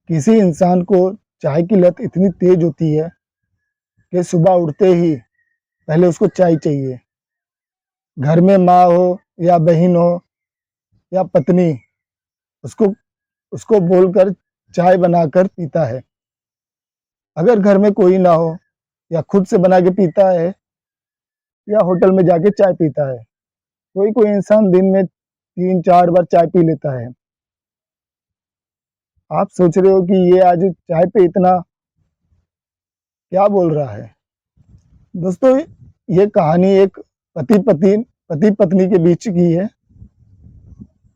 किसी इंसान को चाय की लत इतनी तेज होती है कि सुबह उठते ही पहले उसको चाय चाहिए। घर में माँ हो या बहन हो या पत्नी, उसको उसको बोलकर चाय बनाकर पीता है। अगर घर में कोई ना हो या खुद से बना के पीता है या होटल में जाके चाय पीता है। कोई कोई इंसान दिन में 3-4 बार चाय पी लेता है। आप सोच रहे हो कि ये आज चाय पे इतना क्या बोल रहा है। दोस्तों, ये कहानी एक पति पत्नी के बीच की है,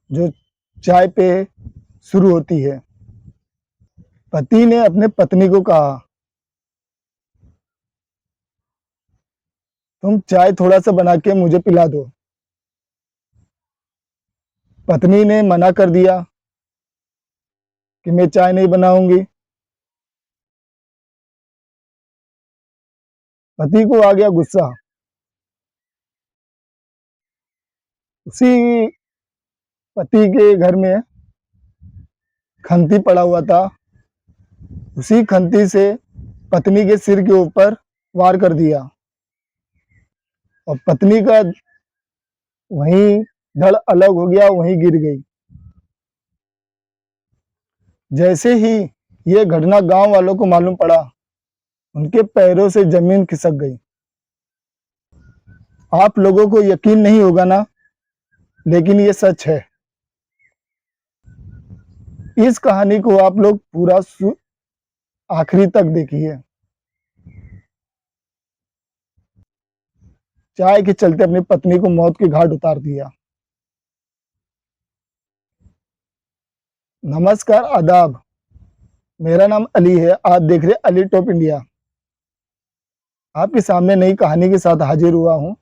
जो चाय पे शुरू होती है। पति ने अपने पत्नी को कहा, तुम चाय थोड़ा सा बना के मुझे पिला दो। पत्नी ने मना कर दिया कि मैं चाय नहीं बनाऊंगी। पति को आ गया गुस्सा। उसी पति के घर में खंती पड़ा हुआ था। उसी खंती से पत्नी के सिर के ऊपर वार कर दिया और पत्नी का वहीं धड़ अलग हो गया, वहीं गिर गई। जैसे ही ये घटना गांव वालों को मालूम पड़ा, उनके पैरों से जमीन खिसक गई। आप लोगों को यकीन नहीं होगा ना, लेकिन ये सच है। इस कहानी को आप लोग पूरा आखिरी तक देखिए। चाय के चलते अपनी पत्नी को मौत के घाट उतार दिया। नमस्कार, आदाब। मेरा नाम अली है। आप देख रहे अली टॉप इंडिया। आपके सामने नई कहानी के साथ हाजिर हुआ हूं।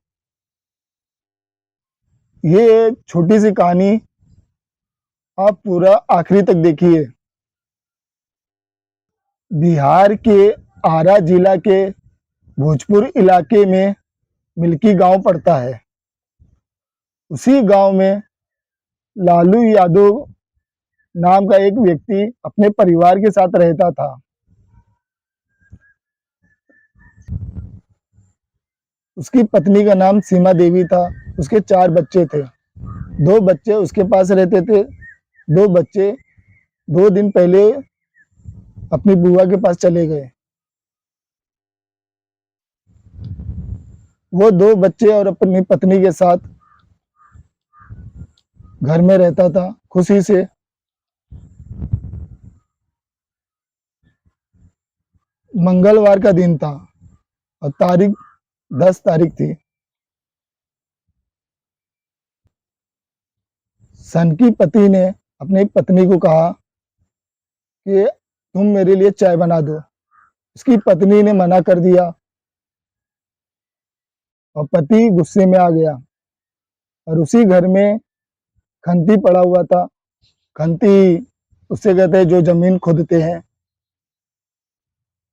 ये छोटी सी कहानी आप पूरा आखिरी तक देखिए। बिहार के आरा जिला के भोजपुर इलाके में मिल्की गांव पड़ता है। उसी गांव में लालू यादव नाम का एक व्यक्ति अपने परिवार के साथ रहता था। उसकी पत्नी का नाम सीमा देवी था। उसके 4 बच्चे थे। 2 बच्चे उसके पास रहते थे। 2 बच्चे 2 दिन पहले अपनी बुआ के पास चले गए। वो 2 बच्चे और अपनी पत्नी के साथ घर में रहता था खुशी से। मंगलवार का दिन था और तारीख 10 तारीख थी। सन की पति ने अपनी पत्नी को कहा कि तुम मेरे लिए चाय बना दो। उसकी पत्नी ने मना कर दिया और पति गुस्से में आ गया। और उसी घर में खंती पड़ा हुआ था। खंती उससे कहते हैं जो जमीन खोदते हैं,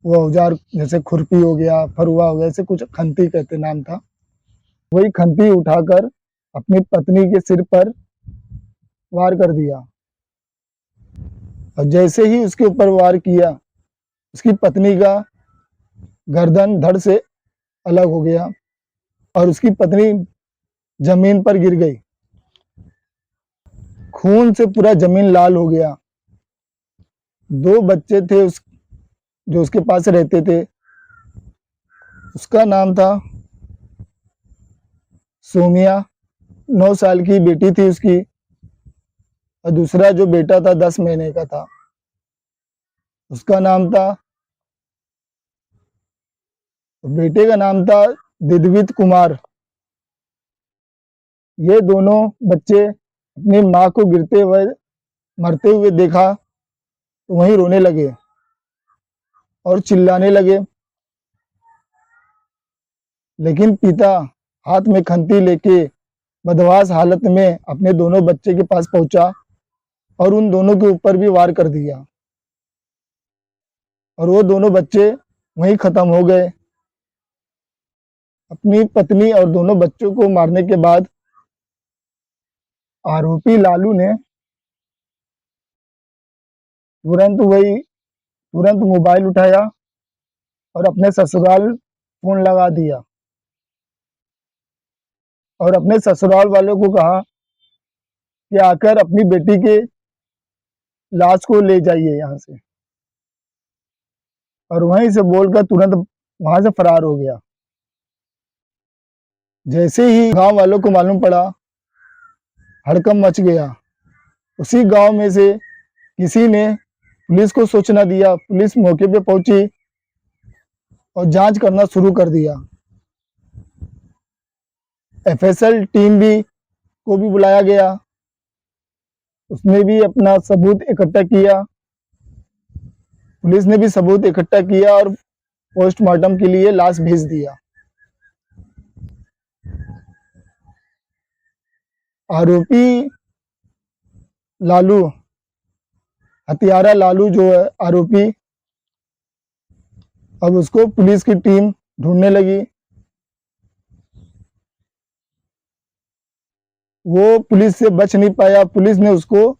वो औजार, जैसे खुरपी हो गया, फरुआ हो गया, ऐसे कुछ खंती कहते नाम था। वही खंती उठाकर अपनी पत्नी के सिर पर वार कर दिया। और जैसे ही उसके ऊपर वार किया, उसकी पत्नी का गर्दन धड़ से अलग हो गया और उसकी पत्नी जमीन पर गिर गई। खून से पूरा जमीन लाल हो गया। 2 बच्चे थे जो उसके पास रहते थे। उसका नाम था सोमिया, 9 साल की बेटी थी उसकी, और दूसरा जो बेटा था 10 महीने का था। उसका नाम था, बेटे का नाम था दिदवित कुमार। ये दोनों बच्चे अपनी माँ को गिरते हुए, मरते हुए देखा तो वहीं रोने लगे और चिल्लाने लगे। लेकिन पिता हाथ में खंती लेके बदमाश हालत में अपने दोनों बच्चे के पास पहुंचा और उन दोनों के ऊपर भी वार कर दिया और वो दोनों बच्चे वहीं खत्म हो गए। अपनी पत्नी और दोनों बच्चों को मारने के बाद आरोपी लालू ने तुरंत मोबाइल उठाया और अपने ससुराल फोन लगा दिया और अपने ससुराल वालों को कहा कि आकर अपनी बेटी के लाश को ले जाइए यहाँ से, और वहीं से बोलकर तुरंत वहां से फरार हो गया। जैसे ही गांव वालों को मालूम पड़ा, हड़कंप मच गया। उसी गांव में से किसी ने पुलिस को सूचना दिया। पुलिस मौके पे पहुंची और जांच करना शुरू कर दिया। एफएसएल टीम को भी बुलाया गया। उसने भी अपना सबूत इकट्ठा किया। पुलिस ने भी सबूत इकट्ठा किया और पोस्टमार्टम के लिए लाश भेज दिया। आरोपी लालू, हत्यारा लालू जो है आरोपी, अब उसको पुलिस की टीम ढूंढने लगी। वो पुलिस से बच नहीं पाया। पुलिस ने उसको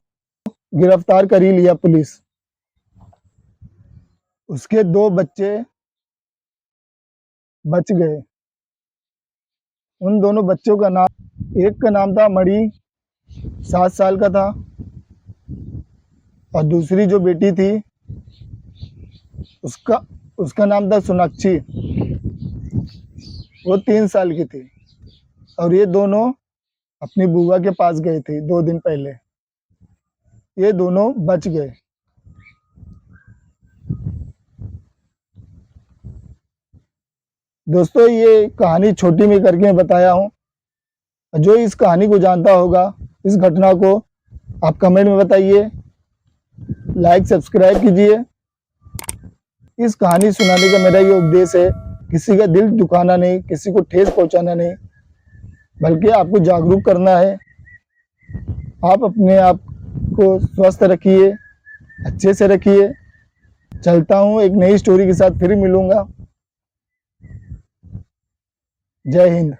गिरफ्तार कर ही लिया। पुलिस उसके 2 बच्चे बच गए। उन दोनों बच्चों का नाम, एक का नाम था मणि, 7 साल का था, और दूसरी जो बेटी थी उसका नाम था सोनाक्षी, वो 3 साल की थी। और ये दोनों अपनी बुआ के पास गए थे 2 दिन पहले। ये दोनों बच गए। दोस्तों, ये कहानी छोटी में करके मैं बताया हूँ। जो इस कहानी को जानता होगा, इस घटना को, आप कमेंट में बताइए, लाइक सब्सक्राइब कीजिए। इस कहानी सुनाने का मेरा ये उद्देश्य है, किसी का दिल दुखाना नहीं, किसी को ठेस पहुंचाना नहीं, बल्कि आपको जागरूक करना है। आप अपने आप को स्वस्थ रखिए, अच्छे से रखिए। चलता हूँ, एक नई स्टोरी के साथ फिर मिलूंगा। जय हिंद।